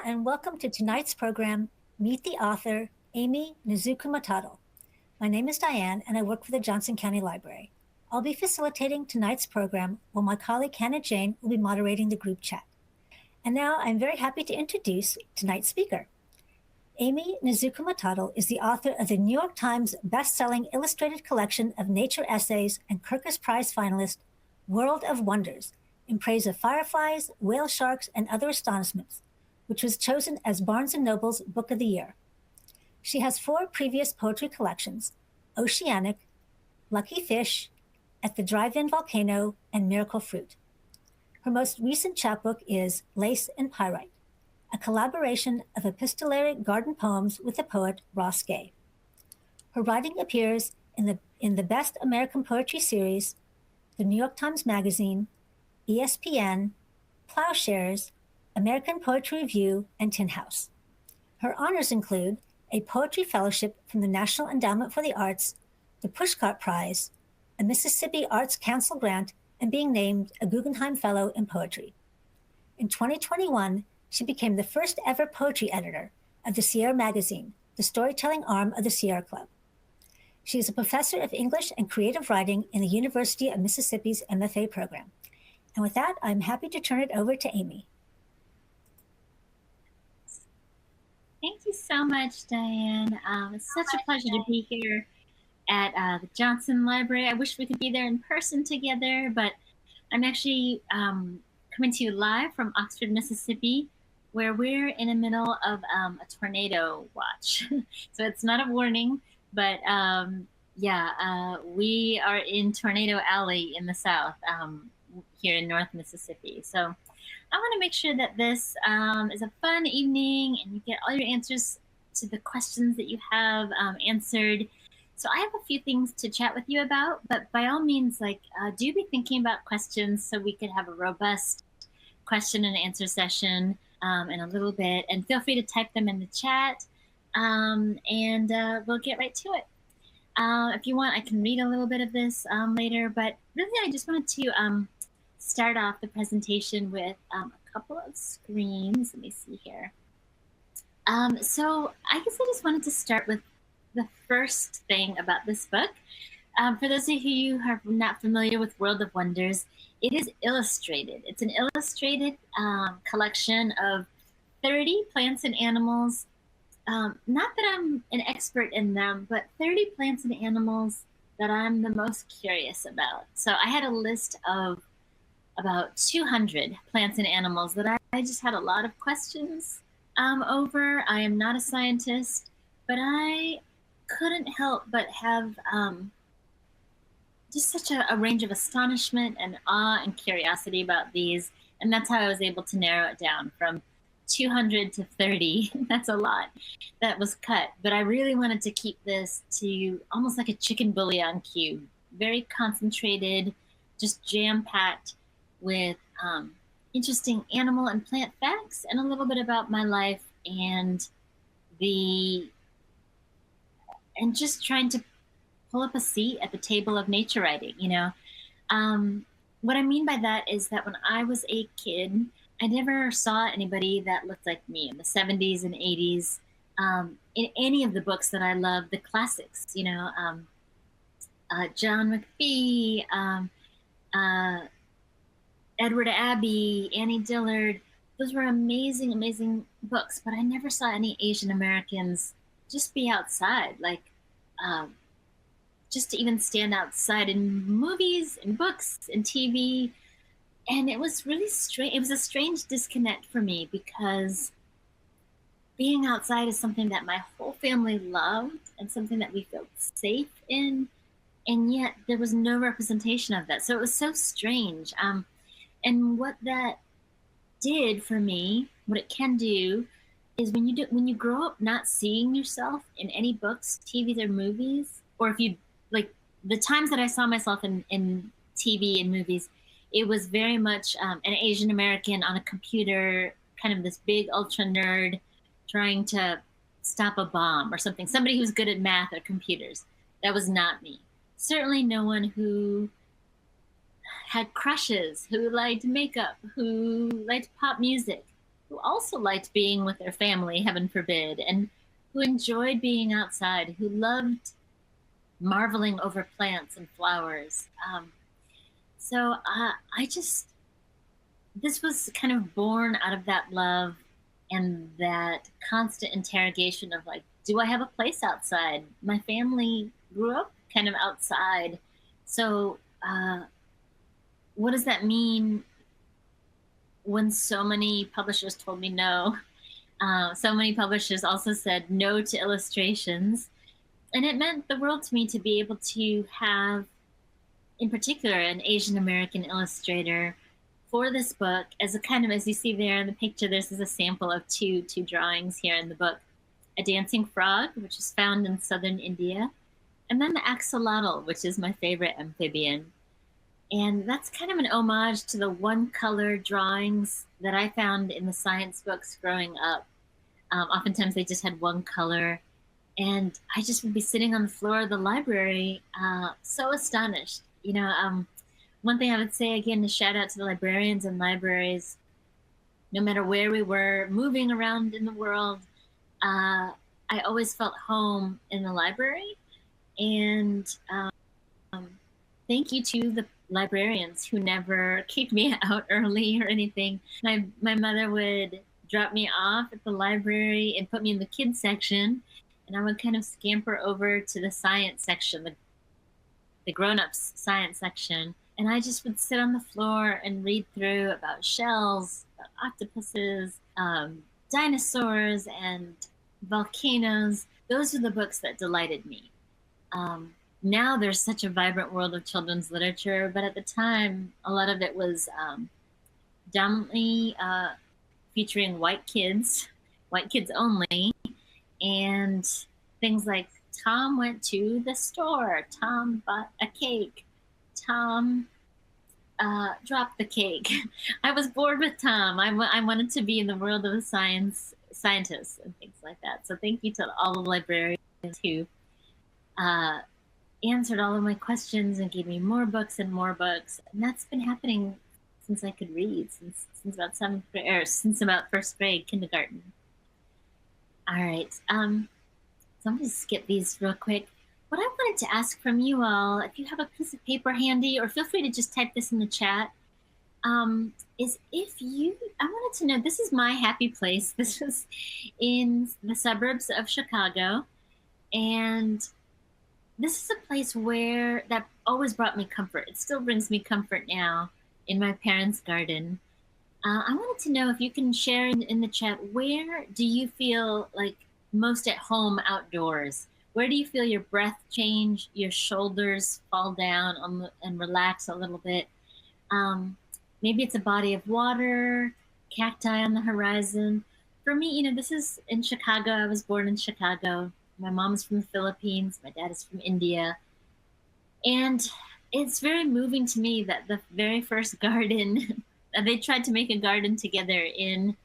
and welcome to tonight's program, Meet the Author, Aimee Nezhukumatathil. My name is Diane, and I work for the Johnson County Library. I'll be facilitating tonight's program, while my colleague Hannah Jane will be moderating the group chat. And now I'm very happy to introduce tonight's speaker. Aimee Nezhukumatathil is the author of the New York Times best-selling illustrated collection of nature essays and Kirkus Prize finalist, World of Wonders, in praise of fireflies, whale sharks, and other astonishments, which was chosen as Barnes & Noble's Book of the Year. She has 4 previous poetry collections: Oceanic, Lucky Fish, At the Drive-In Volcano, and Miracle Fruit. Her most recent chapbook is Lace and Pyrite, a collaboration of epistolary garden poems with the poet Ross Gay. Her writing appears in the Best American Poetry series, the New York Times Magazine, ESPN, Plowshares, American Poetry Review, and Tin House. Her honors include a Poetry Fellowship from the National Endowment for the Arts, the Pushcart Prize, a Mississippi Arts Council grant, and being named a Guggenheim Fellow in Poetry. In 2021, she became the first ever poetry editor of the Sierra Magazine, the storytelling arm of the Sierra Club. She is a professor of English and creative writing in the University of Mississippi's MFA program. And with that, I'm happy to turn it over to Aimee. Thank you so much, Diane. It's such a pleasure to be here at the Johnson Library. I wish we could be there in person together, but I'm actually coming to you live from Oxford, Mississippi, where we're in the middle of a tornado watch. So it's not a warning, but we are in Tornado Alley in the South here in North Mississippi. So I want to make sure that this is a fun evening and you get all your answers to the questions that you have answered. So I have a few things to chat with you about, but by all means, do be thinking about questions so we could have a robust question and answer session in a little bit. And feel free to type them in the chat and we'll get right to it. If you want, I can read a little bit of this later, but really I just wanted to start off the presentation with a couple of screens. Let me see here. So I guess I just wanted to start with the first thing about this book. For those of you who are not familiar with World of Wonders, it is illustrated. It's an illustrated collection of 30 plants and animals. Not that I'm an expert in them, but 30 plants and animals that I'm the most curious about. So I had a list of about 200 plants and animals that I just had a lot of questions over. I am not a scientist, but I couldn't help but have just such a range of astonishment and awe and curiosity about these. And that's how I was able to narrow it down from 200 to 30. That's a lot that was cut. But I really wanted to keep this to almost like a chicken bouillon cube, very concentrated, just jam-packed with interesting animal and plant facts and a little bit about my life and just trying to pull up a seat at the table of nature writing, you know. What I mean by that is that when I was a kid, I never saw anybody that looked like me in the 70s and 80s in any of the books that I love, the classics, you know, John McPhee, Edward Abbey, Annie Dillard. Those were amazing, amazing books, but I never saw any Asian Americans just be outside, like just to even stand outside in movies and books and TV. And it was really strange. It was a strange disconnect for me because being outside is something that my whole family loved and something that we felt safe in. And yet there was no representation of that. So it was so strange. And what that did for me, what it can do, is when you grow up not seeing yourself in any books, TVs, or movies, or if you, like the times that I saw myself in TV and movies, it was very much an Asian American on a computer, kind of this big ultra nerd trying to stop a bomb or something. Somebody who's good at math or computers. That was not me. Certainly no one who had crushes, who liked makeup, who liked pop music. who also liked being with their family, heaven forbid, and who enjoyed being outside, who loved marveling over plants and flowers. So I just, this was kind of born out of that love and that constant interrogation of like, do I have a place outside? My family grew up kind of outside. So what does that mean when so many publishers told me no? So many publishers also said no to illustrations. And it meant the world to me to be able to have, in particular, an Asian American illustrator for this book as a kind of, as you see there in the picture, this is a sample of two drawings here in the book. A dancing frog, which is found in southern India, and then the axolotl, which is my favorite amphibian. And that's kind of an homage to the one-color drawings that I found in the science books growing up. Oftentimes they just had one color. And I just would be sitting on the floor of the library, so astonished. One thing I would say, again, to shout out to the librarians and libraries, no matter where we were moving around in the world, I always felt home in the library. And thank you to the librarians who never kicked me out early or anything. My mother would drop me off at the library and put me in the kids section, and I would kind of scamper over to the science section, the grown-ups science section, and I just would sit on the floor and read through about shells, about octopuses, dinosaurs, and volcanoes. Those are the books that delighted me. Now there's such a vibrant world of children's literature, but at the time, a lot of it was dominantly featuring white kids only, and things like Tom went to the store, Tom bought a cake, Tom dropped the cake. I was bored with Tom. I wanted to be in the world of the scientists and things like that. So thank you to all the librarians who answered all of my questions and gave me more books and more books. And that's been happening since I could read, since about since about first grade, kindergarten. All right. So I'm going to skip these real quick. What I wanted to ask from you all, if you have a piece of paper handy, or feel free to just type this in the chat, is I wanted to know, this is my happy place. This is in the suburbs of Chicago. And this is a place that always brought me comfort. It still brings me comfort now, in my parents' garden. I wanted to know if you can share in the chat, where do you feel like most at home outdoors? Where do you feel your breath change, your shoulders fall down and relax a little bit? Maybe it's a body of water, cacti on the horizon. For me, this is in Chicago. I was born in Chicago. My mom's from the Philippines. My dad is from India. And it's very moving to me that the very first garden, they tried to make a garden together in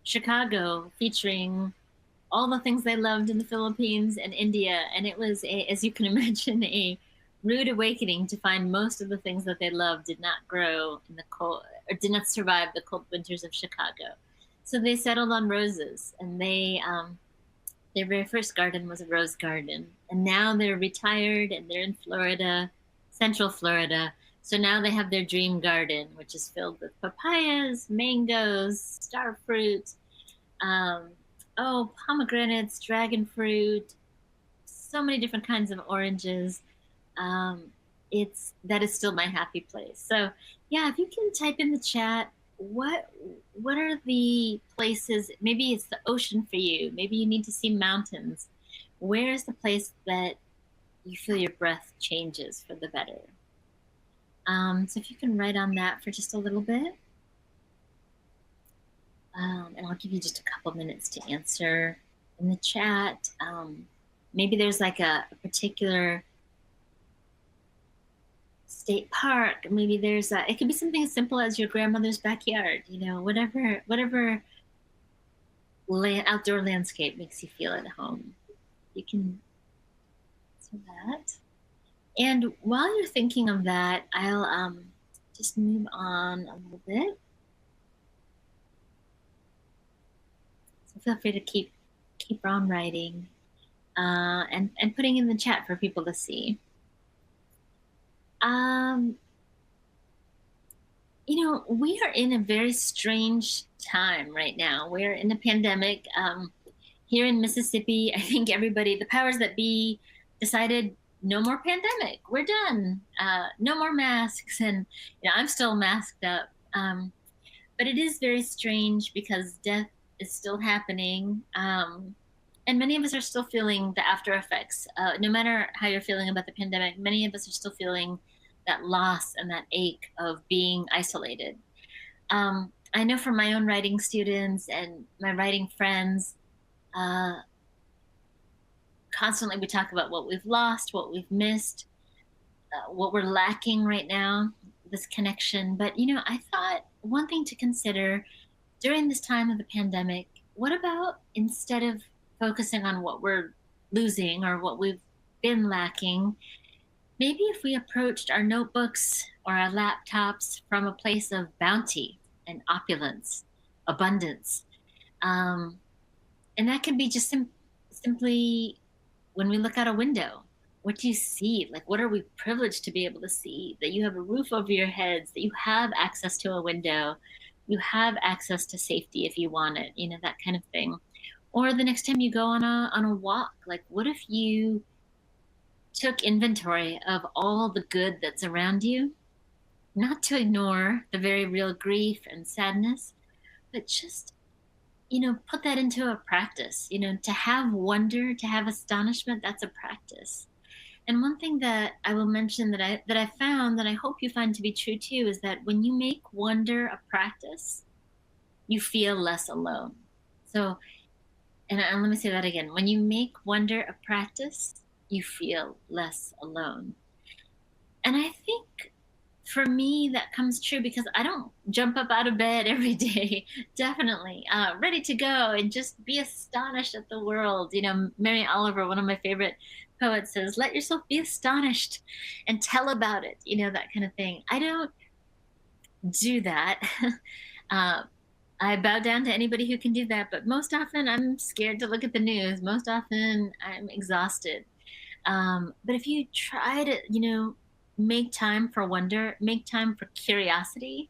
Chicago featuring all the things they loved in the Philippines and India. And it was, as you can imagine, a rude awakening to find most of the things that they loved did not grow in the cold, or did not survive the cold winters of Chicago. So they settled on roses, and their very first garden was a rose garden. And now they're retired and they're in Florida, Central Florida. So now they have their dream garden, which is filled with papayas, mangoes, star fruit, pomegranates, dragon fruit, so many different kinds of oranges. That is still my happy place. So yeah, if you can type in the chat, what are the places, maybe it's the ocean for you, maybe you need to see mountains. Where's the place that you feel your breath changes for the better? So if you can write on that for just a little bit. And I'll give you just a couple minutes to answer in the chat. Maybe there's like a particular state park. Maybe there's it could be something as simple as your grandmother's backyard, whatever outdoor landscape makes you feel at home. You can do that. And while you're thinking of that, I'll just move on a little bit. feel free to keep on writing, and putting in the chat for people to see. We are in a very strange time right now. We're in a pandemic. Here in Mississippi, I think everybody, the powers that be, decided no more pandemic. We're done. No more masks. And I'm still masked up. But it is very strange because death is still happening. And many of us are still feeling the after effects. No matter how you're feeling about the pandemic, many of us are still feeling that loss and that ache of being isolated. I know from my own writing students and my writing friends, constantly we talk about what we've lost, what we've missed, what we're lacking right now, this connection. But, I thought one thing to consider during this time of the pandemic, what about instead of focusing on what we're losing or what we've been lacking, maybe if we approached our notebooks or our laptops from a place of bounty and opulence, abundance. And that can be just simply when we look out a window. What do you see? Like, what are we privileged to be able to see? That you have a roof over your heads, that you have access to a window, you have access to safety if you want it, that kind of thing. Or the next time you go on a walk, like, what if you took inventory of all the good that's around you, not to ignore the very real grief and sadness, but just, put that into a practice, to have wonder, to have astonishment, that's a practice. And one thing that I will mention that I found that I hope you find to be true too is that when you make wonder a practice, you feel less alone. So, and let me say that again. When you make wonder a practice, you feel less alone. And I think for me, that comes true because I don't jump up out of bed every day, definitely, ready to go and just be astonished at the world. Mary Oliver, one of my favorite poets, says, let yourself be astonished and tell about it, that kind of thing. I don't do that. I bow down to anybody who can do that, but most often I'm scared to look at the news. Most often I'm exhausted. But if you try to, make time for wonder, make time for curiosity,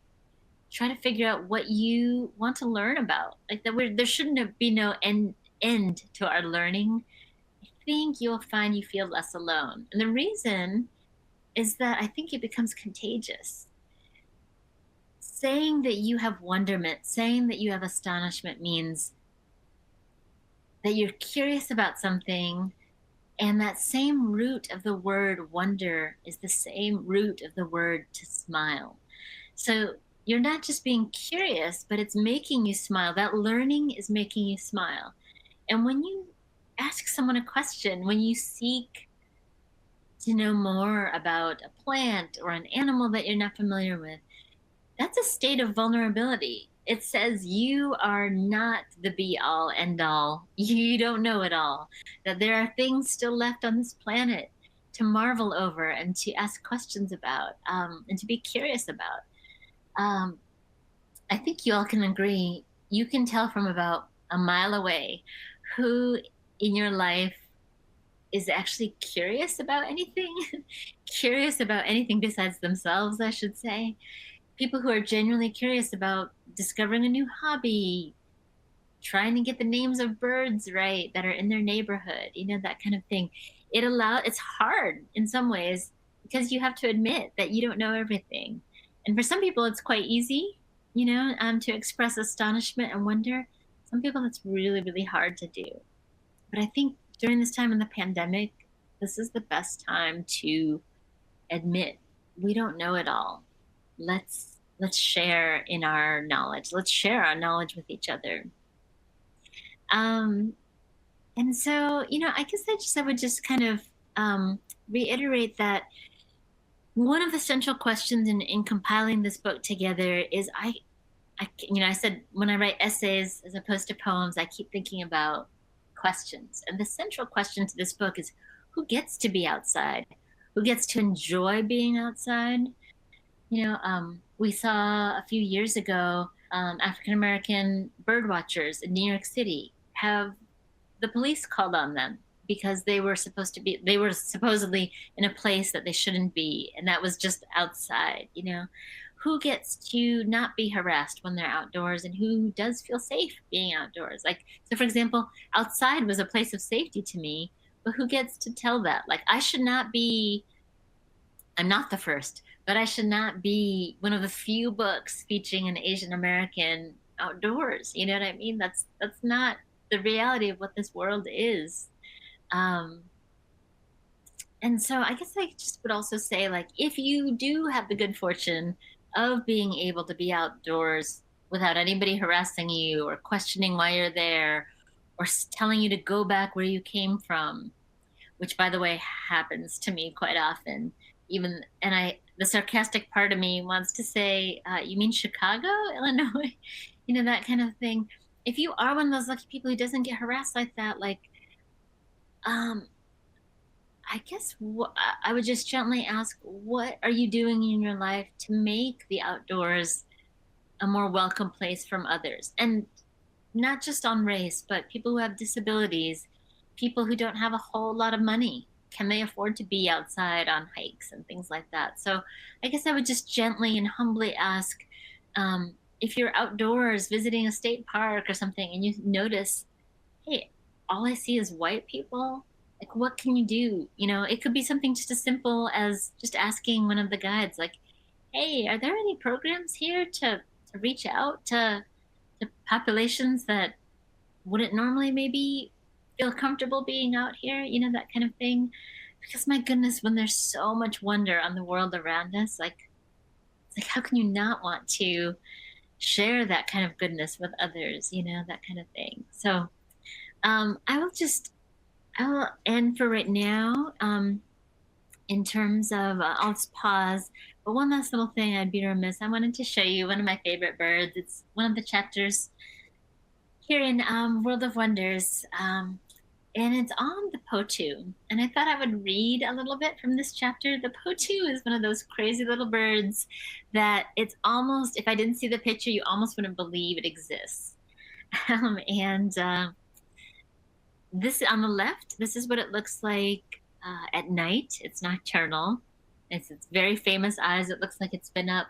try to figure out what you want to learn about. Like there shouldn't be no end to our learning. I think you'll find you feel less alone. And the reason is that I think it becomes contagious. Saying that you have wonderment, saying that you have astonishment means that you're curious about something. And that same root of the word wonder is the same root of the word to smile. So you're not just being curious, but it's making you smile. That learning is making you smile. And when you ask someone a question, when you seek to know more about a plant or an animal that you're not familiar with, that's a state of vulnerability. It says you are not the be all end all. You don't know it all. That there are things still left on this planet to marvel over and to ask questions about, and to be curious about. I think you all can agree. You can tell from about a mile away who in your life is actually curious about anything, curious about anything besides themselves, I should say. People who are genuinely curious about discovering a new hobby, trying to get the names of birds right that are in their neighborhood, that kind of thing. It's hard in some ways because you have to admit that you don't know everything. And for some people, it's quite easy, to express astonishment and wonder. Some people, it's really, really hard to do. But I think during this time in the pandemic, this is the best time to admit we don't know it all. Let's share in our knowledge. Let's share our knowledge with each other. And so, I guess I would just kind of reiterate that one of the central questions in compiling this book together is I said when I write essays as opposed to poems, I keep thinking about questions. And the central question to this book is who gets to be outside? Who gets to enjoy being outside? We saw a few years ago African-American bird watchers in New York City have the police called on them because they were supposedly in a place that they shouldn't be, and that was just outside. Who gets to not be harassed when they're outdoors, and who does feel safe being outdoors? Like, so for example, outside was a place of safety to me, but who gets to tell that? Like, I'm not the first, but I should not be one of the few books featuring an Asian American outdoors. You know what I mean? That's not the reality of what this world is. Um, and so I guess I just would also say, like, if you do have the good fortune of being able to be outdoors without anybody harassing you or questioning why you're there or telling you to go back where you came from, which by the way happens to me quite often. The sarcastic part of me wants to say, you mean Chicago, Illinois? That kind of thing. If you are one of those lucky people who doesn't get harassed like that, like, I guess I would just gently ask, what are you doing in your life to make the outdoors a more welcome place from others? And not just on race, but people who have disabilities, people who don't have a whole lot of money. Can they afford to be outside on hikes and things like that? So I guess I would just gently and humbly ask, if you're outdoors visiting a state park or something and you notice, hey, all I see is white people, like, what can you do? It could be something just as simple as just asking one of the guides, like, hey, are there any programs here to reach out to populations that wouldn't normally maybe feel comfortable being out here, that kind of thing. Because my goodness, when there's so much wonder on the world around us, like, it's like, how can you not want to share that kind of goodness with others, that kind of thing. So I will end for right now. In terms of, I'll just pause. But one last little thing, I'd be remiss. I wanted to show you one of my favorite birds. It's one of the chapters here in World of Wonders, and it's on the Potoo. And I thought I would read a little bit from this chapter. The Potoo is one of those crazy little birds that it's almost, if I didn't see the picture, you almost wouldn't believe it exists. This on the left, this is what it looks like at night. It's nocturnal. It's very famous eyes. It looks like it's been up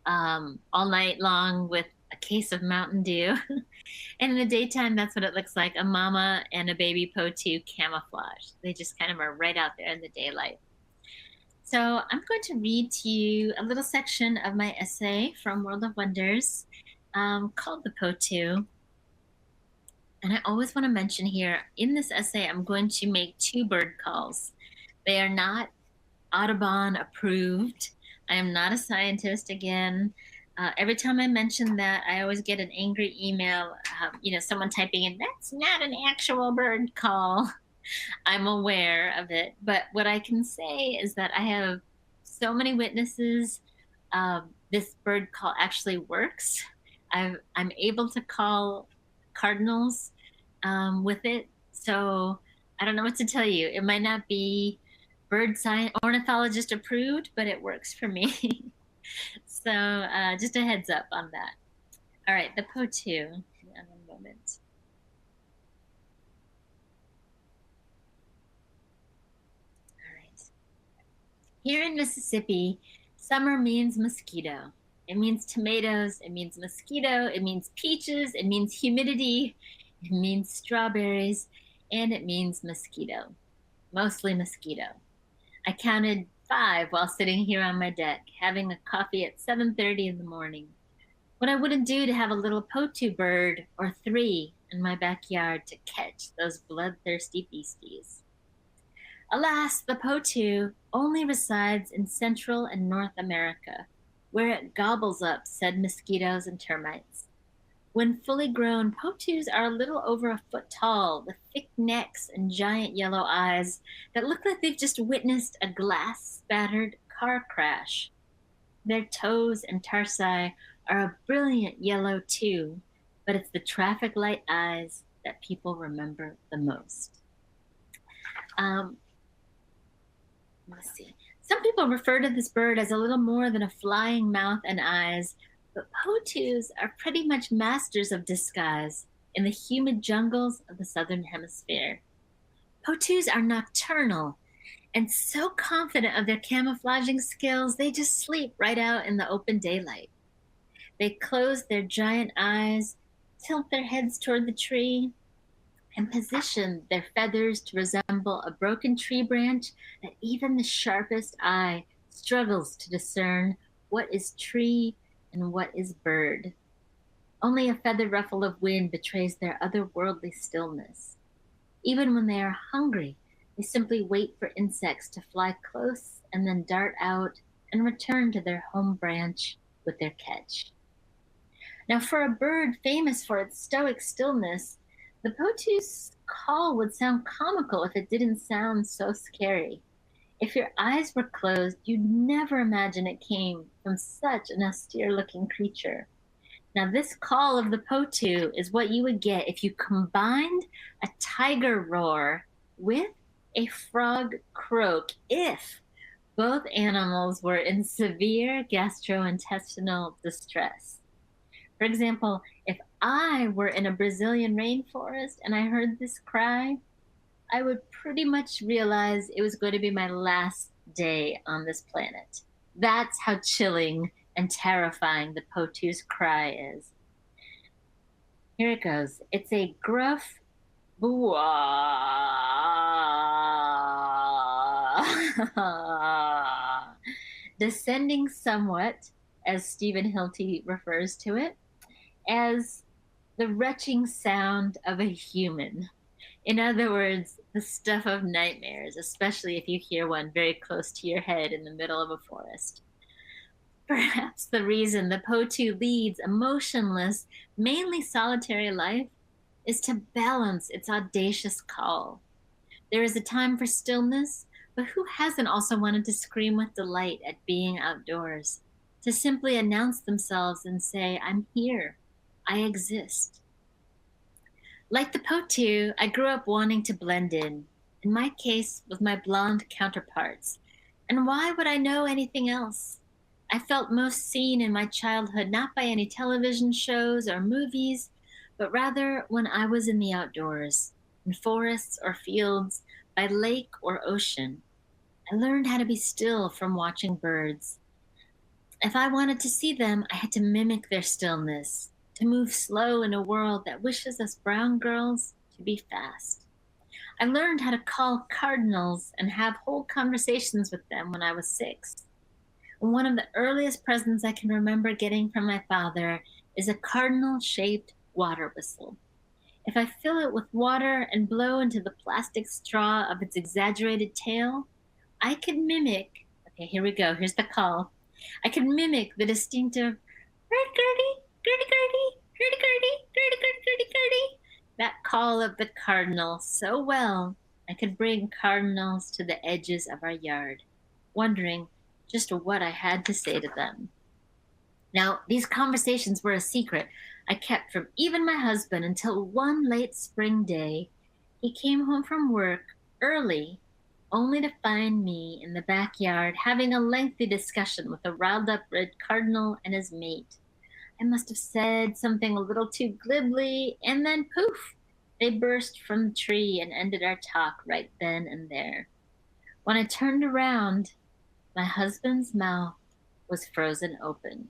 all night long with a case of Mountain Dew. And in the daytime, that's what it looks like, a mama and a baby Potoo camouflage. They just kind of are right out there in the daylight. So I'm going to read to you a little section of my essay from World of Wonders called The Potoo. And I always want to mention here, in this essay, I'm going to make 2 bird calls. They are not Audubon approved. I am not a scientist again. Every time I mention that, I always get an angry email, someone typing in, that's not an actual bird call. I'm aware of it. But what I can say is that I have so many witnesses. This bird call actually works. I'm able to call cardinals with it. So I don't know what to tell you. It might not be bird science ornithologist approved, but it works for me. So just a heads up on that. All right, the Potoo. In a moment. All right. Here in Mississippi, summer means mosquito. It means tomatoes. It means mosquito. It means peaches. It means humidity. It means strawberries. And it means mosquito. Mostly mosquito. I counted 5 while sitting here on my deck, having a coffee at 7:30 in the morning. What I wouldn't do to have a little Potoo bird or 3 in my backyard to catch those bloodthirsty beasties. Alas, the Potoo only resides in Central and North America, where it gobbles up said mosquitoes and termites. When fully grown, Potoos are a little over a foot tall, with thick necks and giant yellow eyes that look like they've just witnessed a glass-spattered car crash. Their toes and tarsi are a brilliant yellow too, but it's the traffic light eyes that people remember the most. Let's see. Some people refer to this bird as a little more than a flying mouth and eyes, but Potoos are pretty much masters of disguise. in the humid jungles of the southern hemisphere. Potoos are nocturnal and so confident of their camouflaging skills, they just sleep right out in the open daylight. They close their giant eyes, tilt their heads toward the tree, and position their feathers to resemble a broken tree branch that even the sharpest eye struggles to discern what is tree and what is bird. Only a feather ruffle of wind betrays their otherworldly stillness. Even when they are hungry, they simply wait for insects to fly close and then dart out and return to their home branch with their catch. Now, for a bird famous for its stoic stillness, the Potoo's call would sound comical if it didn't sound so scary. If your eyes were closed, you'd never imagine it came from such an austere-looking creature. Now, this call of the Potoo is what you would get if you combined a tiger roar with a frog croak, if both animals were in severe gastrointestinal distress. For example, if I were in a Brazilian rainforest and I heard this cry, I would pretty much realize it was going to be my last day on this planet. That's how chilling and terrifying the Potoo's cry is. Here it goes. It's a gruff boo descending somewhat, as Stephen Hilty refers to it, as the retching sound of a human. In other words, the stuff of nightmares, especially if you hear one very close to your head in the middle of a forest. Perhaps the reason the Potoo leads a motionless, mainly solitary life is to balance its audacious call. There is a time for stillness, but who hasn't also wanted to scream with delight at being outdoors? To simply announce themselves and say, I'm here, I exist. Like the Potoo, I grew up wanting to blend in my case with my blonde counterparts. And why would I know anything else? I felt most seen in my childhood not by any television shows or movies, but rather when I was in the outdoors, in forests or fields, by lake or ocean. I learned how to be still from watching birds. If I wanted to see them, I had to mimic their stillness, to move slow in a world that wishes us brown girls to be fast. I learned how to call cardinals and have whole conversations with them when I was 6. One of the earliest presents I can remember getting from my father is a cardinal-shaped water whistle. If I fill it with water and blow into the plastic straw of its exaggerated tail, I could mimic, okay, here we go, here's the call. I could mimic the distinctive Gertie, Gertie, Gertie, Gertie, Gertie, Gertie, that call of the cardinal so well, I could bring cardinals to the edges of our yard, wondering just what I had to say to them. Now, these conversations were a secret I kept from even my husband until one late spring day, he came home from work early, only to find me in the backyard having a lengthy discussion with a riled up red cardinal and his mate. I must have said something a little too glibly, and then poof, they burst from the tree and ended our talk right then and there. When I turned around, my husband's mouth was frozen open.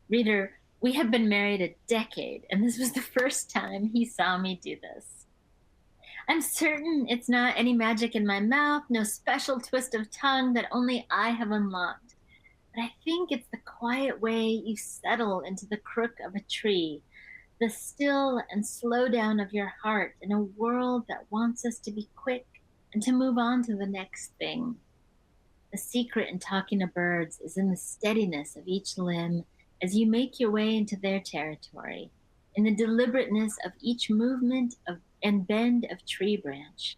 Reader, we have been married a decade, and this was the first time he saw me do this. I'm certain it's not any magic in my mouth, no special twist of tongue that only I have unlocked. But I think it's the quiet way you settle into the crook of a tree, the still and slow down of your heart in a world that wants us to be quick and to move on to the next thing. The secret in talking to birds is in the steadiness of each limb as you make your way into their territory, in the deliberateness of each movement and bend of tree branch.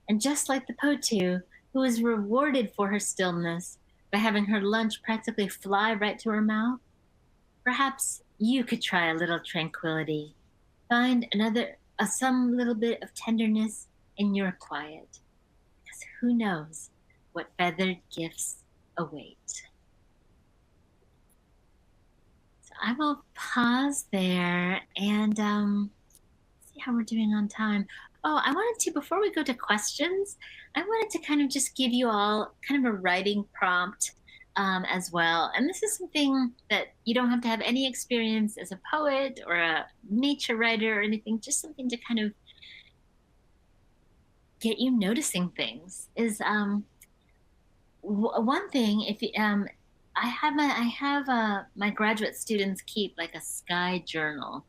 And just like the Potoo, who is rewarded for her stillness by having her lunch practically fly right to her mouth, perhaps you could try a little tranquility. Find some little bit of tenderness in your quiet. Because who knows what feathered gifts await. So I will pause there and how we're doing on time. Oh, I wanted to, before we go to questions, I wanted to kind of just give you all kind of a writing prompt as well. And this is something that you don't have to have any experience as a poet or a nature writer or anything, just something to kind of get you noticing things. Is one thing, if you, my graduate students keep like a sky journal.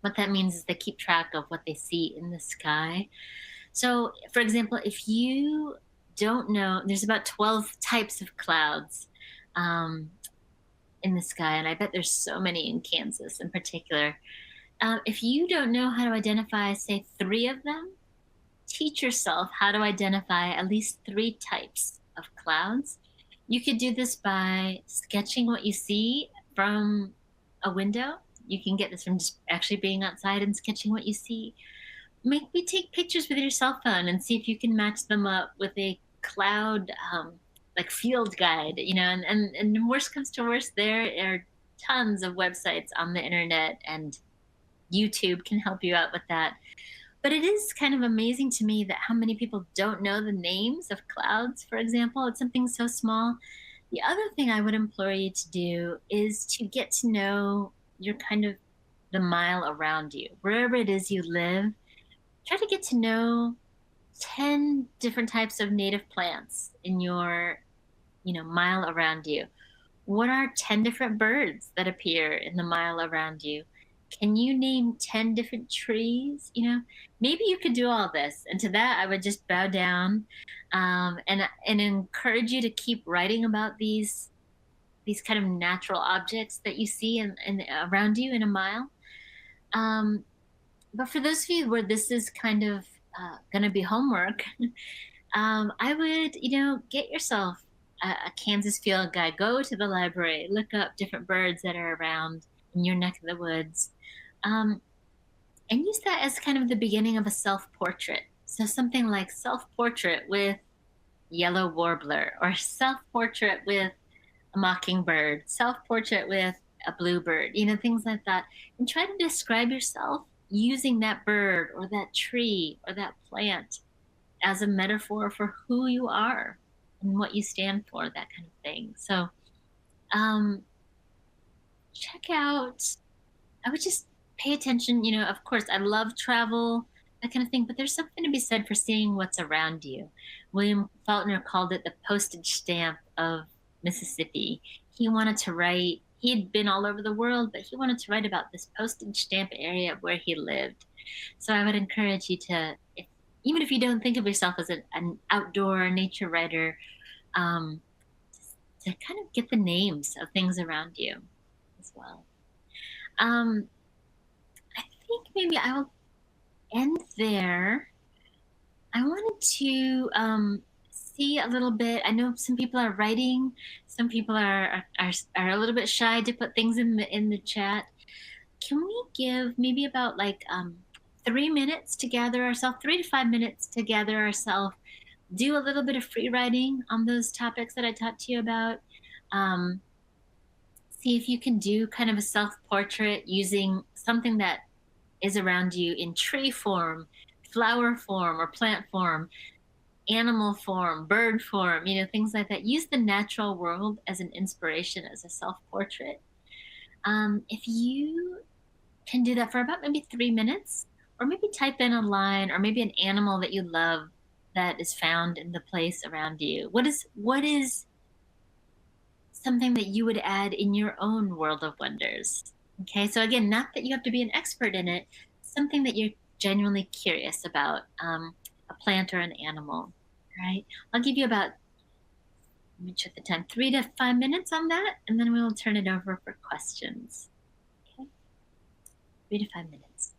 What that means is they keep track of what they see in the sky. So, for example, if you don't know, there's about 12 types of clouds um, in the sky, and I bet there's so many in Kansas in particular. If you don't know how to identify, say, three of them, teach yourself how to identify at least three types of clouds. You could do this by sketching what you see from a window. You can get this from just actually being outside and sketching what you see. Maybe take pictures with your cell phone and see if you can match them up with a cloud like field guide, and worst comes to worst, there are tons of websites on the internet, and YouTube can help you out with that. But it is kind of amazing to me that how many people don't know the names of clouds, for example. It's something so small. The other thing I would implore you to do is to get to know your kind of the mile around you. Wherever it is you live, try to get to know 10 different types of native plants in your, mile around you. What are 10 different birds that appear in the mile around you? Can you name 10 different trees? Maybe you could do all this. And to that, I would just bow down and encourage you to keep writing about these kind of natural objects that you see in around you in a mile. But for those of you where this is kind of going to be homework, I would, get yourself a Kansas field guide. Go to the library, look up different birds that are around in your neck of the woods, and use that as kind of the beginning of a self-portrait. So something like self-portrait with yellow warbler, or self-portrait with a mockingbird, self-portrait with a bluebird, things like that. And try to describe yourself using that bird or that tree or that plant as a metaphor for who you are and what you stand for, that kind of thing. So check out, I would just pay attention. Of course, I love travel, that kind of thing, but there's something to be said for seeing what's around you. William Faulkner called it the postage stamp of Mississippi. He wanted to write, he'd been all over the world, but he wanted to write about this postage stamp area where he lived. So I would encourage you to, even if you don't think of yourself as an outdoor nature writer, um, to kind of get the names of things around you as well. I think maybe I will end there. I wanted to see a little bit. I know some people are writing. Some people are a little bit shy to put things in the chat. Can we give maybe about like 3 minutes to gather ourselves, 3 to 5 minutes to gather ourselves, do a little bit of free writing on those topics that I talked to you about. See if you can do kind of a self-portrait using something that is around you in tree form, flower form, or plant form, animal form, bird form, things like that. Use the natural world as an inspiration, as a self-portrait. If you can do that for about maybe 3 minutes, or maybe type in a line, or maybe an animal that you love that is found in the place around you. What is something that you would add in your own world of wonders? Okay, so again, not that you have to be an expert in it, something that you're genuinely curious about, a plant or an animal, right? I'll give you about, let me check the time, 3 to 5 minutes on that, and then we'll turn it over for questions. Okay, 3 to 5 minutes.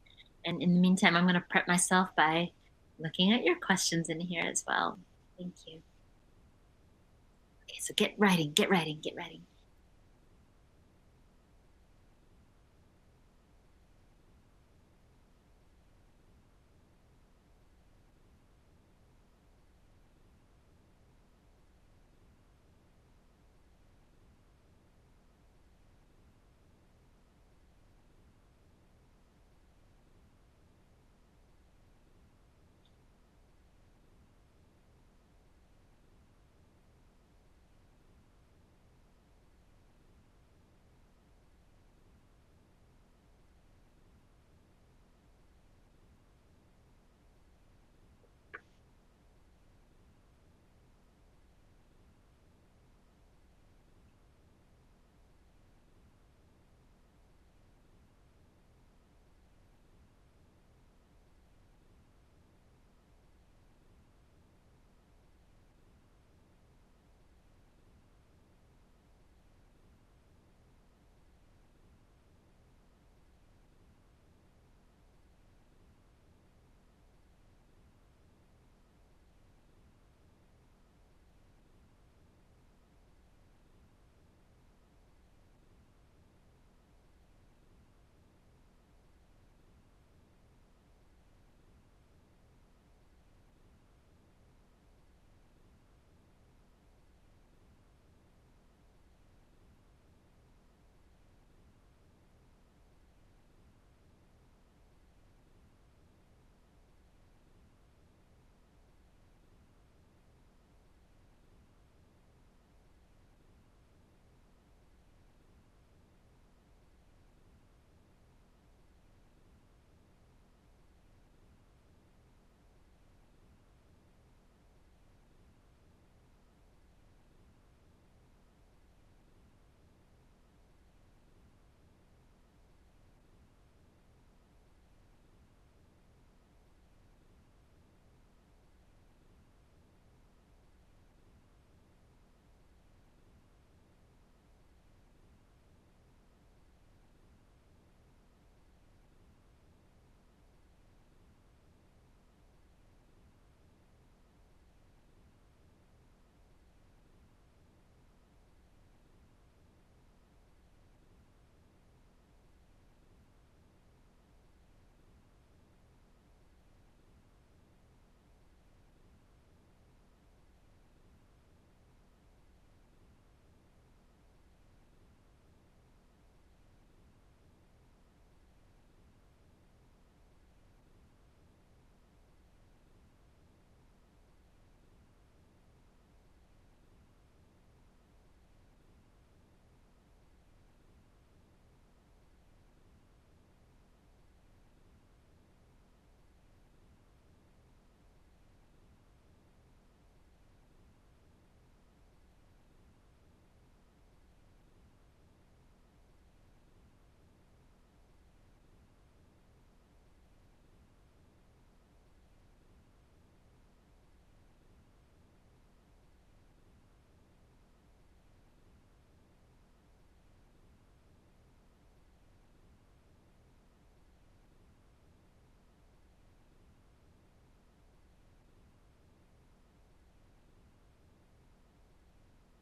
And in the meantime, I'm going to prep myself by looking at your questions in here as well. Thank you. Okay, so get writing, get writing, get writing.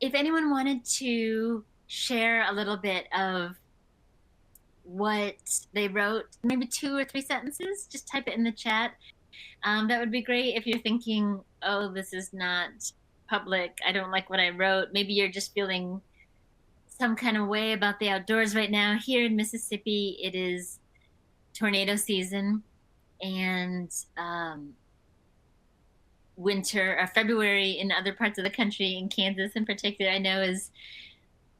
if anyone wanted to share a little bit of what they wrote, maybe 2 or 3 sentences, just type it in the chat. That would be great. If you're thinking, oh, this is not public, I don't like what I wrote, maybe you're just feeling some kind of way about the outdoors right now. Here in Mississippi, it is tornado season, and winter or February in other parts of the country, in Kansas in particular, I know is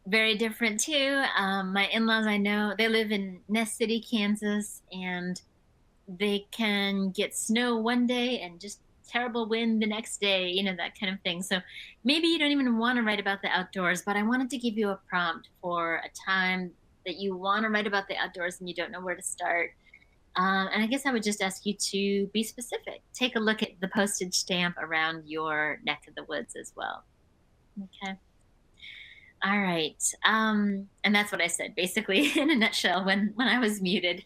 very different too. My in-laws, I know, they live in Ness City, Kansas, and they can get snow one day and just terrible wind the next day, that kind of thing. So maybe you don't even want to write about the outdoors, but I wanted to give you a prompt for a time that you want to write about the outdoors and you don't know where to start. And I guess I would just ask you to be specific. Take a look at the postage stamp around your neck of the woods as well. Okay. All right. And that's what I said, basically, in a nutshell, when I was muted.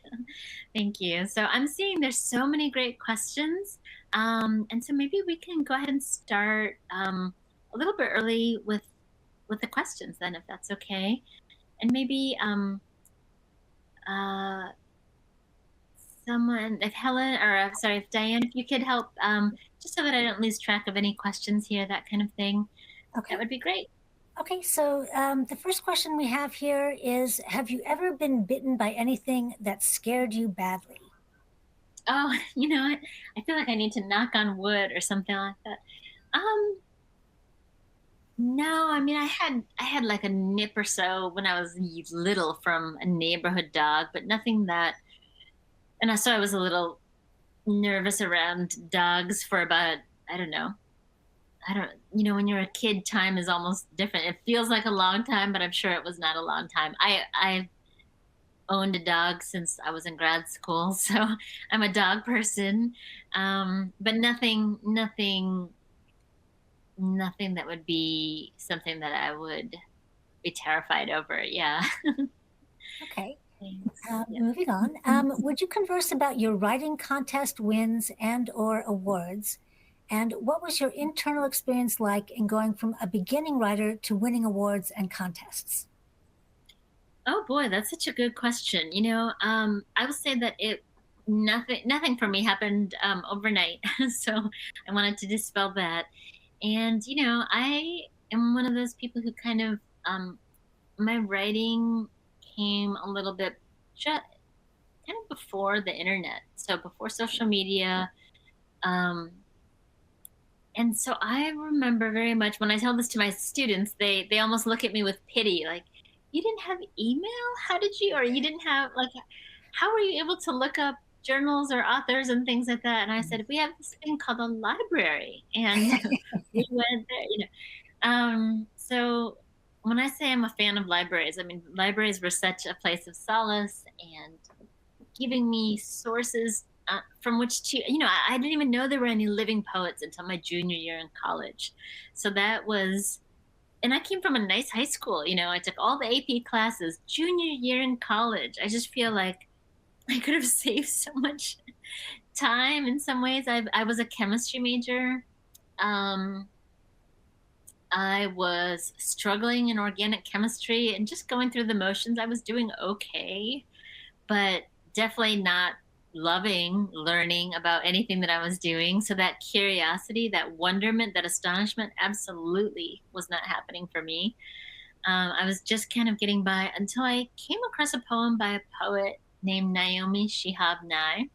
Thank you. So I'm seeing there's so many great questions. And so maybe we can go ahead and start a little bit early with the questions then, if that's okay. And maybe someone, if Helen, or sorry, if Diane, if you could help, just so that I don't lose track of any questions here, that kind of thing. Okay. That would be great. Okay, so the first question we have here is, have you ever been bitten by anything that scared you badly? Oh, you know what? I feel like I need to knock on wood or something like that. No, I mean, I had like a nip or so when I was little from a neighborhood dog, but nothing that. And so I was a little nervous around dogs for about, I don't know. When you're a kid, time is almost different. It feels like a long time, but I'm sure it was not a long time. I owned a dog since I was in grad school, so I'm a dog person. But nothing that would be something that I would be terrified over. Yeah. Okay. Thanks. Moving on. Would you converse about your writing contest wins and or awards? And what was your internal experience like in going from a beginning writer to winning awards and contests? Oh boy, that's such a good question. I will say that nothing for me happened overnight. So I wanted to dispel that. And I am one of those people who kind of my writing came a little bit just kind of before the internet, so before social media. And so I remember very much when I tell this to my students, they almost look at me with pity, like, you didn't have email? How did you, or you didn't have, like, how were you able to look up journals or authors and things like that? And I said, we have this thing called a library. And we went there. So when I say I'm a fan of libraries, I mean, libraries were such a place of solace and giving me sources from which to, I didn't even know there were any living poets until my junior year in college. So that was, and I came from a nice high school. I took all the AP classes. Junior year in college, I just feel like I could have saved so much time in some ways. I was a chemistry major. I was struggling in organic chemistry and just going through the motions. I was doing okay, but definitely not loving learning about anything that I was doing. So that curiosity, that wonderment, that astonishment absolutely was not happening for me. I was just kind of getting by until I came across a poem by a poet named Naomi Shihab Nye.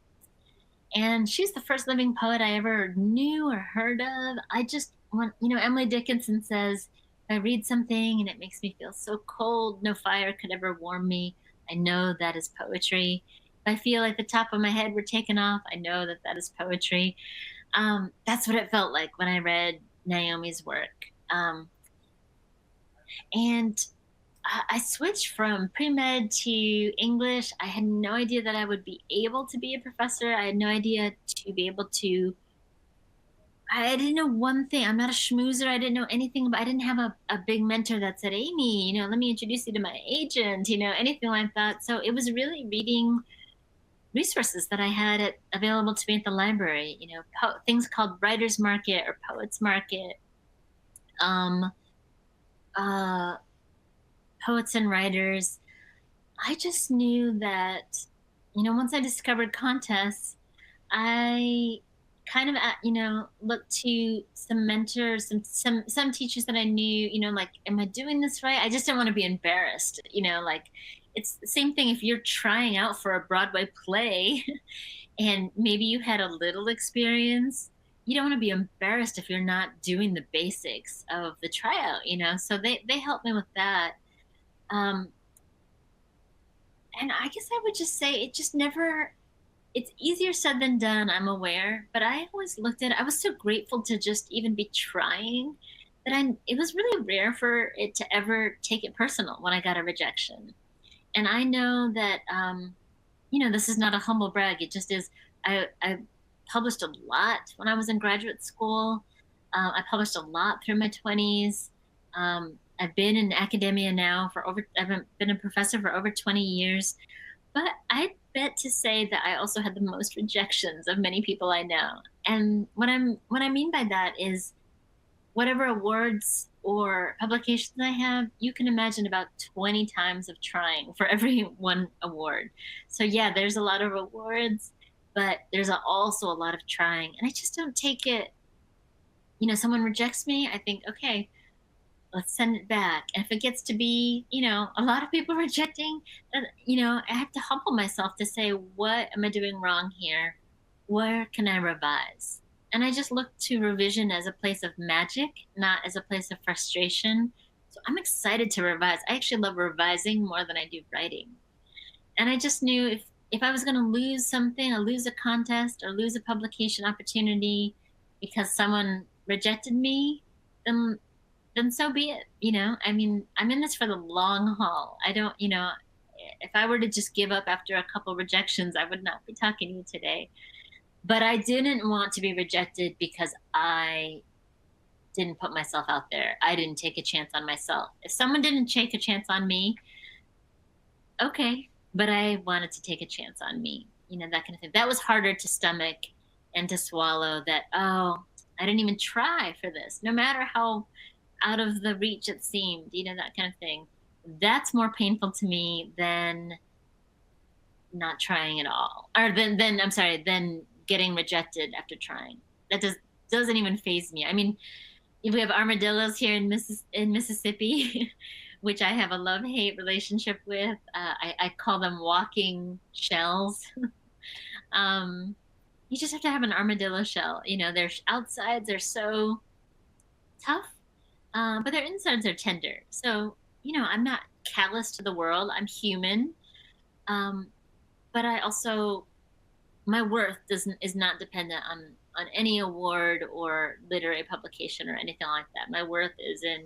And she's the first living poet I ever knew or heard of. I just want, Emily Dickinson says, if I read something and it makes me feel so cold, no fire could ever warm me, I know that is poetry. If I feel like the top of my head were taken off, I know that that is poetry. That's what it felt like when I read Naomi's work. And I switched from pre-med to English. I had no idea that I would be able to be a professor. I had no idea to be able to. I didn't know one thing. I'm not a schmoozer. I didn't know anything I didn't have a big mentor that said, Aimee, let me introduce you to my agent, anything like that. So it was really reading resources that I had available to me at the library, things called Writer's Market or Poets Market. uh, poets and writers, I just knew that, once I discovered contests, I kind of, looked to some mentors, some teachers that I knew, like, am I doing this right? I just didn't want to be embarrassed, like it's the same thing if you're trying out for a Broadway play and maybe you had a little experience. You don't want to be embarrassed if you're not doing the basics of the tryout, So they helped me with that. Um, and I guess I would just say it just never, it's easier said than done, I'm aware, but I always looked at it, I was so grateful to just even be trying that it was really rare for it to ever take it personal when I got a rejection. And I know that, this is not a humble brag, it just is. I published a lot when I was in graduate school. I published a lot through my 20s. I've been in academia now I've been a professor for over 20 years. But I bet to say that I also had the most rejections of many people I know. And what I mean by that is whatever awards or publications I have, you can imagine about 20 times of trying for every one award. So yeah, there's a lot of awards, but there's also a lot of trying. And I just don't take it, someone rejects me, I think, okay, let's send it back. And if it gets to be, a lot of people rejecting, then, I have to humble myself to say, what am I doing wrong here? Where can I revise? And I just look to revision as a place of magic, not as a place of frustration. So I'm excited to revise. I actually love revising more than I do writing. And I just knew if I was going to lose something, or lose a contest, or lose a publication opportunity because someone rejected me, then so be it. I mean, I'm in this for the long haul. I don't, if I were to just give up after a couple rejections, I would not be talking to you today. But I didn't want to be rejected because I didn't put myself out there. I didn't take a chance on myself. If someone didn't take a chance on me, okay, but I wanted to take a chance on me, that kind of thing. That was harder to stomach and to swallow, that, oh, I didn't even try for this, no matter how out of the reach it seemed, that kind of thing. That's more painful to me than not trying at all, or than I'm sorry, than getting rejected after trying. That doesn't even faze me. I mean, we have armadillos here in Mississippi, which I have a love-hate relationship with. I call them walking shells. um, you just have to have an armadillo shell. Their outsides are so tough, but their insides are tender. So, I'm not callous to the world. I'm human. But I also, my worth is not dependent on any award or literary publication or anything like that. My worth is in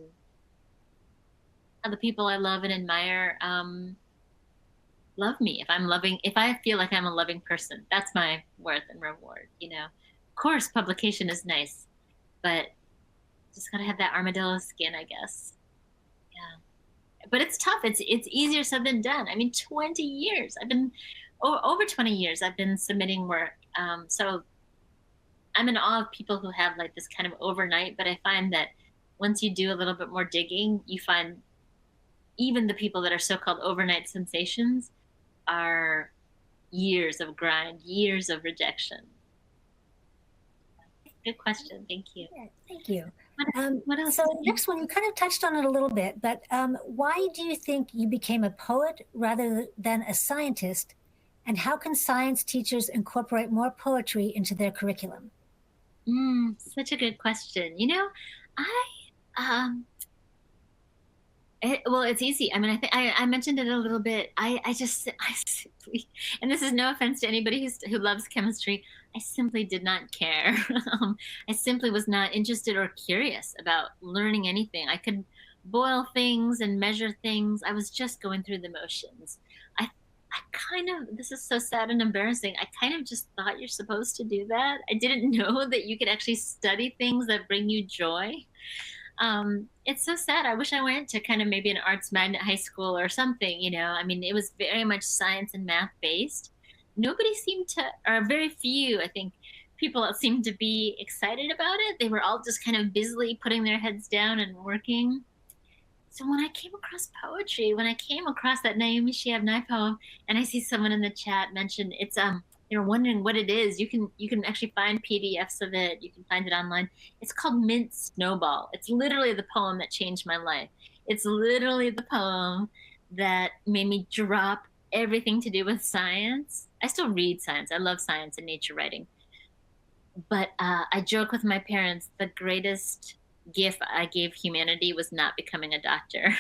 how the people I love and admire love me. If I feel like I'm a loving person, that's my worth and reward. Of course, publication is nice, but just gotta have that armadillo skin, I guess. Yeah, but it's tough. It's easier said than done. I mean, 20 years. I've been over 20 years. I've been submitting work. So I'm in awe of people who have like this kind of overnight. But I find that once you do a little bit more digging, you find even the people that are so-called overnight sensations are years of grind, years of rejection. Good question. Thank you. Yeah, thank you. What else? So next one, you kind of touched on it a little bit, but why do you think you became a poet rather than a scientist? And how can science teachers incorporate more poetry into their curriculum? Such a good question. Well, it's easy. I mean, I think I mentioned it a little bit. I simply, and this is no offense to anybody who loves chemistry, I simply did not care. I simply was not interested or curious about learning anything. I could boil things and measure things. I was just going through the motions. I kind of, this is so sad and embarrassing. I kind of just thought you're supposed to do that. I didn't know that you could actually study things that bring you joy. It's so sad. I wish I went to kind of maybe an arts magnet high school or something. I mean, it was very much science and math based. Nobody seemed to, or very few, I think, people that seemed to be excited about it. They were all just kind of busily putting their heads down and working. So when I came across poetry, when I came across that Naomi Shihab poem, and I see someone in the chat mention it's you're wondering what it is, you can actually find PDFs of it. You can find it online. It's called Mint Snowball. It's literally the poem that changed my life. It's literally the poem that made me drop everything to do with science. I still read science. I love science and nature writing. But I joke with my parents, the greatest gift I gave humanity was not becoming a doctor.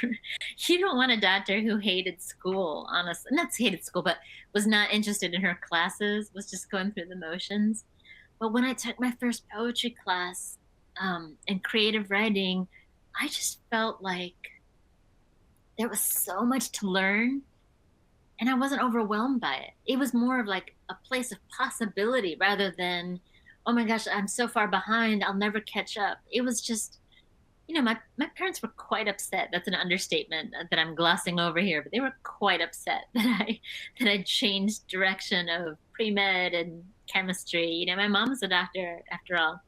You don't want a doctor who hated school, honestly. Not hated school, but was not interested in her classes, was just going through the motions. But when I took my first poetry class and creative writing, I just felt like there was so much to learn and I wasn't overwhelmed by it. It was more of like a place of possibility rather than, oh my gosh, I'm so far behind, I'll never catch up. It was just, my parents were quite upset. That's an understatement that I'm glossing over here, but they were quite upset that I changed direction of pre-med and chemistry. My mom's a doctor after all.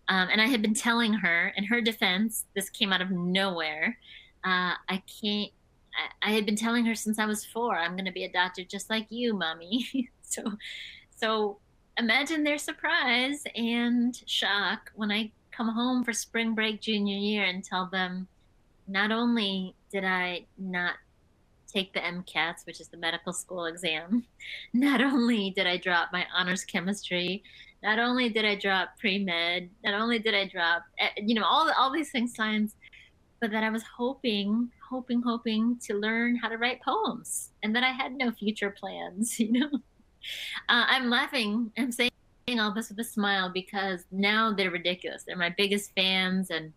And I had been telling her, in her defense, this came out of nowhere. I can't. I had been telling her since I was 4, I'm going to be a doctor just like you, mommy. So imagine their surprise and shock when I come home for spring break junior year and tell them not only did I not take the MCATs, which is the medical school exam, not only did I drop my honors chemistry, not only did I drop pre-med, not only did I drop, all these things, science, but that I was hoping to learn how to write poems and that I had no future plans, I'm laughing. I'm saying all this with a smile because now they're ridiculous. They're my biggest fans and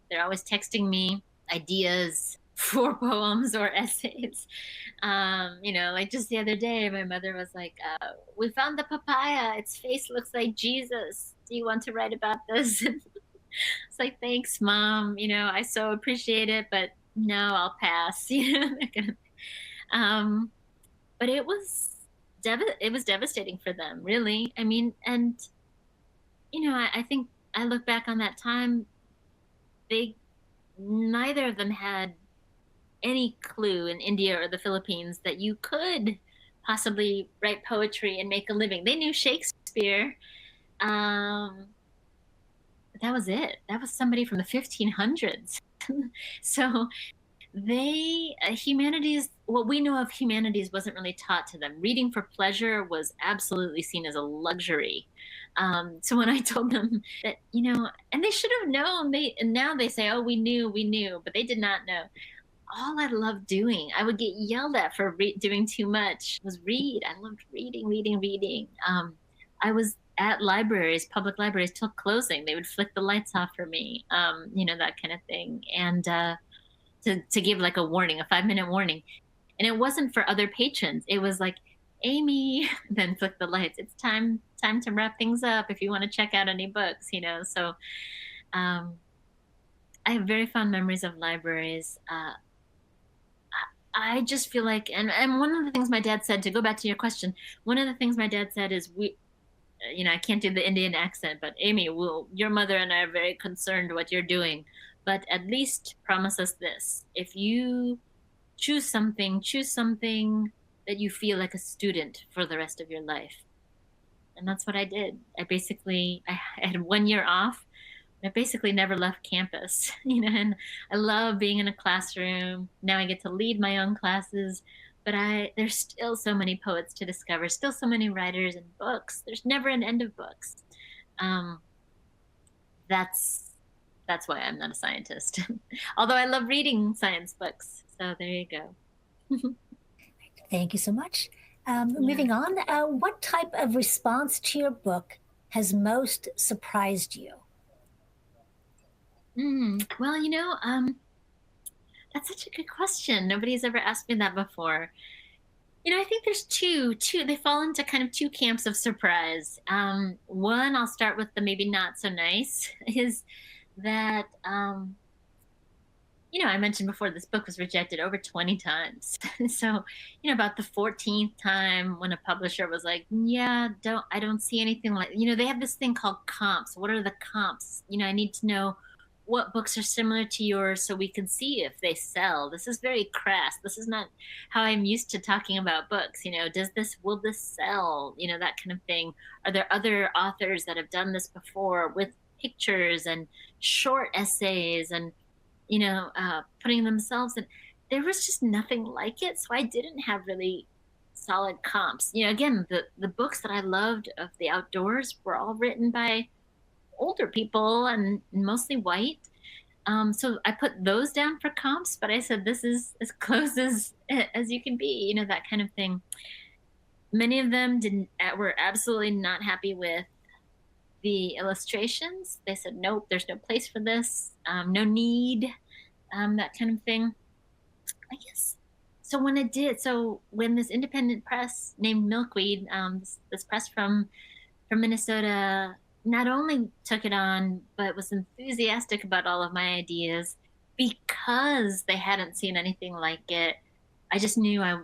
they're always texting me ideas for poems or essays. Like just the other day, my mother was like, we found the papaya. Its face looks like Jesus. Do you want to write about this? It's like, thanks, Mom. I so appreciate it, but no, I'll pass. But it was devastating for them, really. I mean, and I think I look back on that time. Neither of them had any clue in India or the Philippines that you could possibly write poetry and make a living. They knew Shakespeare. But that was it. That was somebody from the 1500s. So humanities, what we know of humanities wasn't really taught to them. Reading for pleasure was absolutely seen as a luxury. So when I told them that, and they should have known, and now they say, oh, we knew, but they did not know. All I loved doing, I would get yelled at for doing too much, was read. I loved reading. I was at libraries, public libraries, till closing. They would flick the lights off for me, that kind of thing. And to give like a warning, a 5-minute warning. And it wasn't for other patrons. It was like, Aimee, then flick the lights. It's time to wrap things up if you want to check out any books, So I have very fond memories of libraries. I just feel like, and one of the things my dad said, to go back to your question, one of the things my dad said is I can't do the Indian accent, but Aimee, your mother and I are very concerned what you're doing, but at least promise us this. If you choose something that you feel like a student for the rest of your life. And that's what I did. I had 1 year off. I basically never left campus, and I love being in a classroom. Now I get to lead my own classes, but there's still so many poets to discover, still so many writers and books. There's never an end of books. That's why I'm not a scientist, although I love reading science books. So there you go. Thank you so much. Moving on, what type of response to your book has most surprised you? Well, that's such a good question. Nobody's ever asked me that before. I think there's two. They fall into kind of two camps of surprise. One, I'll start with the maybe not so nice, is that, I mentioned before this book was rejected over 20 times. So, about the 14th time when a publisher was like, yeah, I don't see anything like, they have this thing called comps. What are the comps? I need to know what books are similar to yours so we can see if they sell. This is very crass. This is not how I'm used to talking about books. Will this sell? That kind of thing. Are there other authors that have done this before with pictures and short essays and, putting themselves in? There was just nothing like it. So I didn't have really solid comps. Again, the books that I loved of the outdoors were all written by older people and mostly white. So I put those down for comps, but I said this is as close as you can be, that kind of thing. Many of them were absolutely not happy with the illustrations. They said, nope, there's no place for this, no need, that kind of thing. I guess. So when this independent press named Milkweed, this press from Minnesota, not only took it on, but was enthusiastic about all of my ideas because they hadn't seen anything like it. I just knew I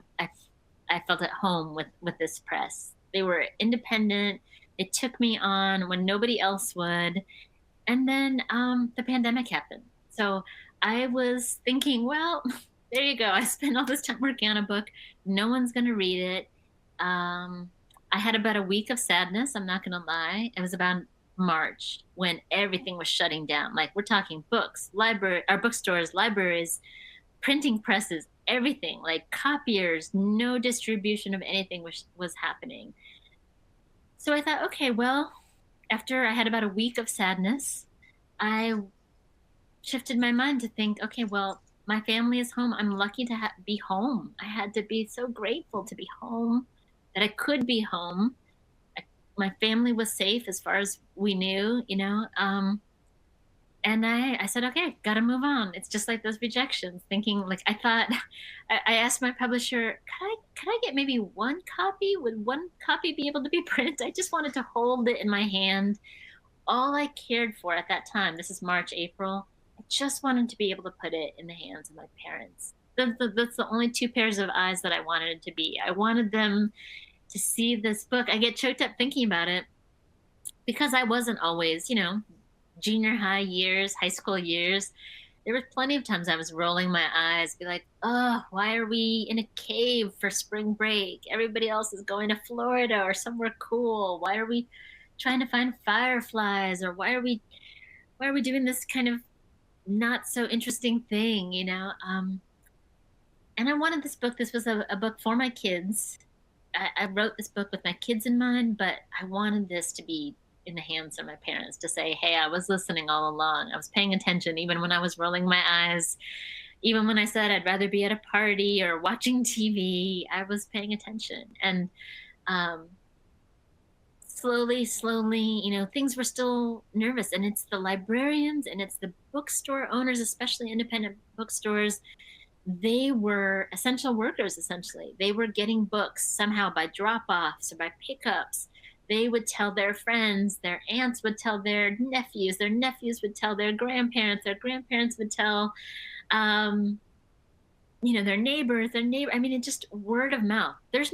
felt at home with this press. They were independent. They took me on when nobody else would. And then the pandemic happened. So I was thinking, well, there you go. I spent all this time working on a book. No one's going to read it. I had about a week of sadness. I'm not going to lie. It was about March when everything was shutting down. Like, we're talking books, bookstores, libraries, printing presses, everything, like copiers, no distribution of anything was happening. So I thought, okay, well, after I had about a week of sadness, I shifted my mind to think, okay, well, my family is home. I'm lucky to be home. I had to be so grateful to be home, that I could be home. My family was safe as far as we knew, and I said, okay, got to move on. It's just like those rejections, thinking like, I asked my publisher, could I get maybe one copy? Would one copy be able to be printed? I just wanted to hold it in my hand. All I cared for at that time, this is March, April, I just wanted to be able to put it in the hands of my parents. That's the only two pairs of eyes that I wanted it to be. I wanted them to see this book. I get choked up thinking about it because I wasn't always, junior high years, high school years. There were plenty of times I was rolling my eyes, be like, oh, why are we in a cave for spring break? Everybody else is going to Florida or somewhere cool. Why are we trying to find fireflies? Or why are we doing this kind of not so interesting thing, and I wanted this book. This was a book for my kids. I wrote this book with my kids in mind, but I wanted this to be in the hands of my parents, to say, hey, I was listening all along. I was paying attention, even when I was rolling my eyes, even when I said I'd rather be at a party or watching TV, I was paying attention. And slowly, things were still nervous. And it's the librarians and it's the bookstore owners, especially independent bookstores. They were essential workers, essentially. They were getting books somehow by drop-offs or by pickups. They would tell their friends, their aunts would tell their nephews would tell their grandparents would tell, their neighbors, I mean, it just word of mouth. This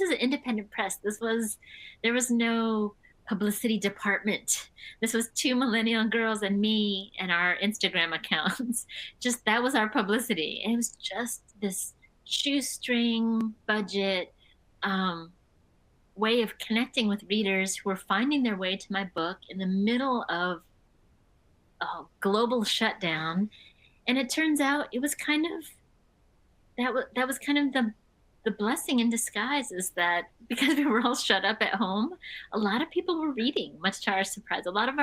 is an independent press. There was no publicity department. This was two millennial girls and me and our Instagram accounts. That was our publicity. And it was just this shoestring budget way of connecting with readers who were finding their way to my book in the middle of a global shutdown. And it turns out it was kind of that was kind of the blessing in disguise, is that because we were all shut up at home, a lot of people were reading, much to our surprise. A lot of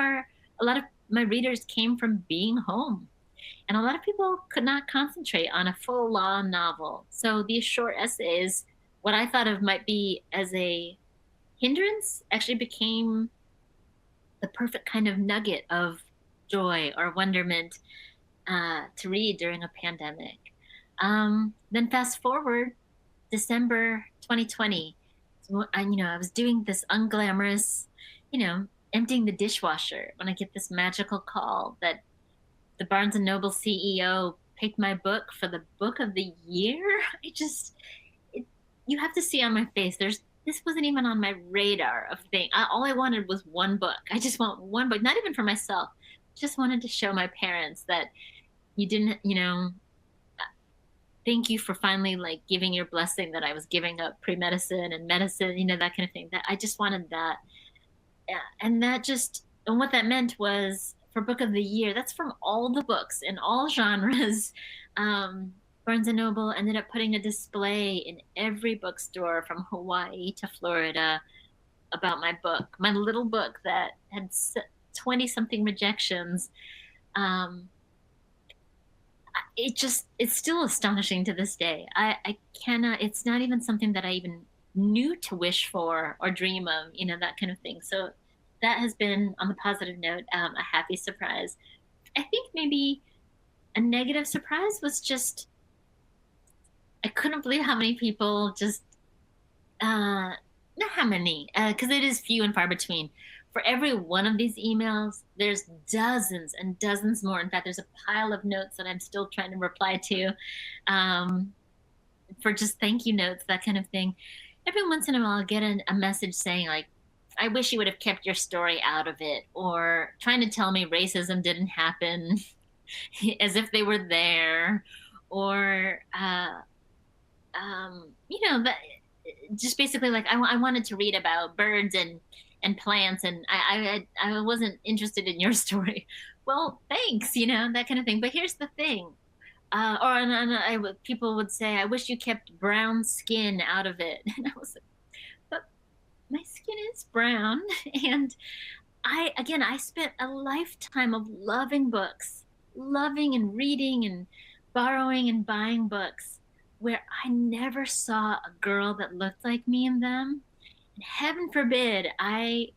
my readers came from being home, and a lot of people could not concentrate on a full-on novel. So these short essays, what I thought of might be as a hindrance, actually became the perfect kind of nugget of joy or wonderment to read during a pandemic. Then fast forward December 2020, I was doing this unglamorous, emptying the dishwasher when I get this magical call that the Barnes & Noble CEO picked my book for the book of the year. You have to see on my face, this wasn't even on my radar of thing. All I wanted was one book. I just want one book, not even for myself, just wanted to show my parents that you didn't, thank you for finally like giving your blessing that I was giving up pre-medicine and medicine, that kind of thing. That I just wanted that. Yeah, and what that meant was for book of the year, that's from all the books in all genres. Um, Barnes and Noble ended up putting a display in every bookstore from Hawaii to Florida about my book, my little book that had 20 something rejections. Um, it's still astonishing to this day. I cannot, it's not even something that I even knew to wish for or dream of, that kind of thing. So that has been, on the positive note, a happy surprise. I think maybe a negative surprise was just, I couldn't believe how many people just, not how many, because it is few and far between. For every one of these emails, there's dozens and dozens more. In fact, there's a pile of notes that I'm still trying to reply to, for just thank you notes, that kind of thing. Every once in a while, I'll get a message saying, like, I wish you would have kept your story out of it, or trying to tell me racism didn't happen as if they were there, or, that just basically like I wanted to read about birds and plants, and I wasn't interested in your story. Well, thanks, that kind of thing. But here's the thing, people would say, I wish you kept brown skin out of it, and I was like, but my skin is brown, and I spent a lifetime of loving books, loving and reading and borrowing and buying books where I never saw a girl that looked like me in them. And heaven forbid I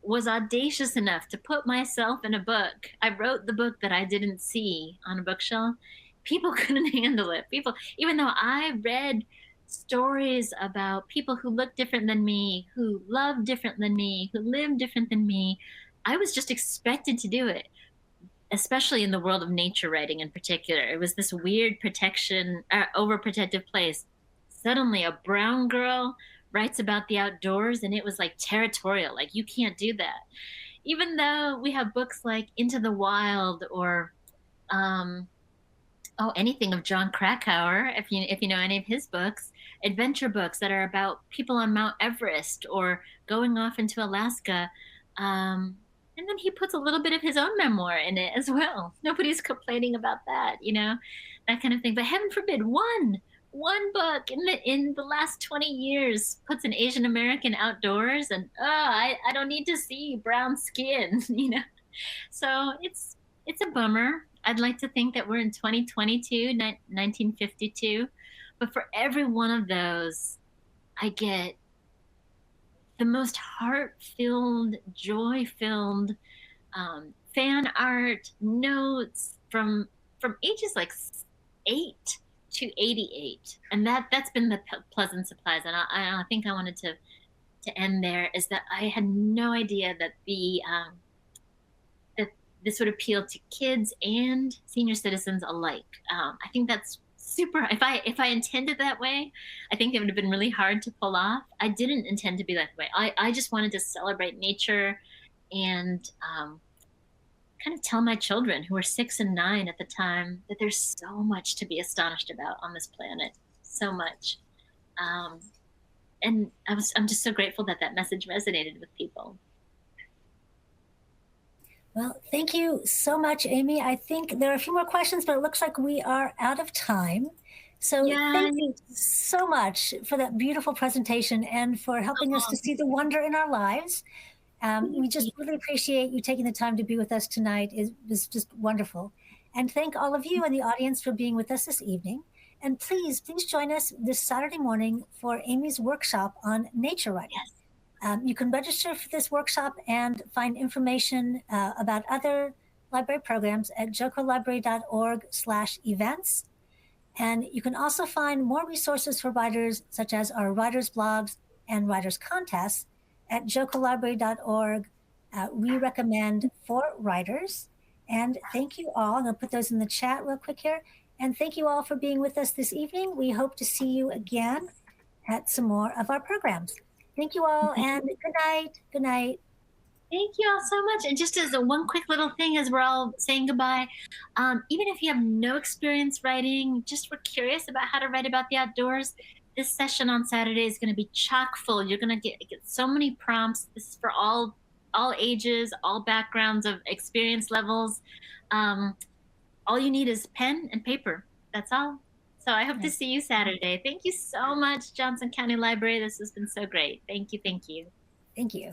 was audacious enough to put myself in a book. I wrote the book that I didn't see on a bookshelf. People couldn't handle it. People, even though I read stories about people who look different than me, who love different than me, who live different than me, I was just expected to do it, especially in the world of nature writing in particular. It was this weird protection, overprotective place. Suddenly, a brown girl writes about the outdoors, and it was like territorial. Like, you can't do that. Even though we have books like Into the Wild, or anything of John Krakauer, if you know any of his books, adventure books that are about people on Mount Everest or going off into Alaska. And then he puts a little bit of his own memoir in it as well. Nobody's complaining about that, that kind of thing. But heaven forbid, one book in the last 20 years puts an Asian American outdoors, and I don't need to see brown skin, So it's a bummer. I'd like to think that we're in 2022, 1952, but for every one of those, I get the most heart-filled, joy-filled fan art notes from ages like 8 to 88, and that's been the pleasant surprise. And I think I wanted to end there, is that I had no idea that that this would appeal to kids and senior citizens alike. I think that's super. If I intended that way, I think it would have been really hard to pull off. I didn't intend to be that way. I just wanted to celebrate nature and kind of tell my children, who were 6 and 9 at the time, that there's so much to be astonished about on this planet. So much. And I'm just so grateful that message resonated with people. Well, thank you so much, Aimee. I think there are a few more questions, but it looks like we are out of time. So thank you so much for that beautiful presentation and for helping us to see the wonder in our lives. We just really appreciate you taking the time to be with us tonight. It was just wonderful. And thank all of you in the audience for being with us this evening. And please join us this Saturday morning for Aimee's workshop on nature writing. Yes. You can register for this workshop and find information about other library programs at jocolibrary.org/events. And you can also find more resources for writers, such as our writers' blogs and writers' contests, at jocolibrary.org. We recommend for writers. And thank you all. I'm going to put those in the chat real quick here. And thank you all for being with us this evening. We hope to see you again at some more of our programs. Thank you all, and good night. Good night. Thank you all so much. And just as a one quick little thing as we're all saying goodbye, even if you have no experience writing, just we're curious about how to write about the outdoors, this session on Saturday is going to be chock full. You're going to get so many prompts. This is for all ages, all backgrounds of experience levels. Um, all you need is pen and paper. That's all. So I hope to see you Saturday. Thank you so much, Johnson County Library. This has been so great. Thank you. Thank you. Thank you.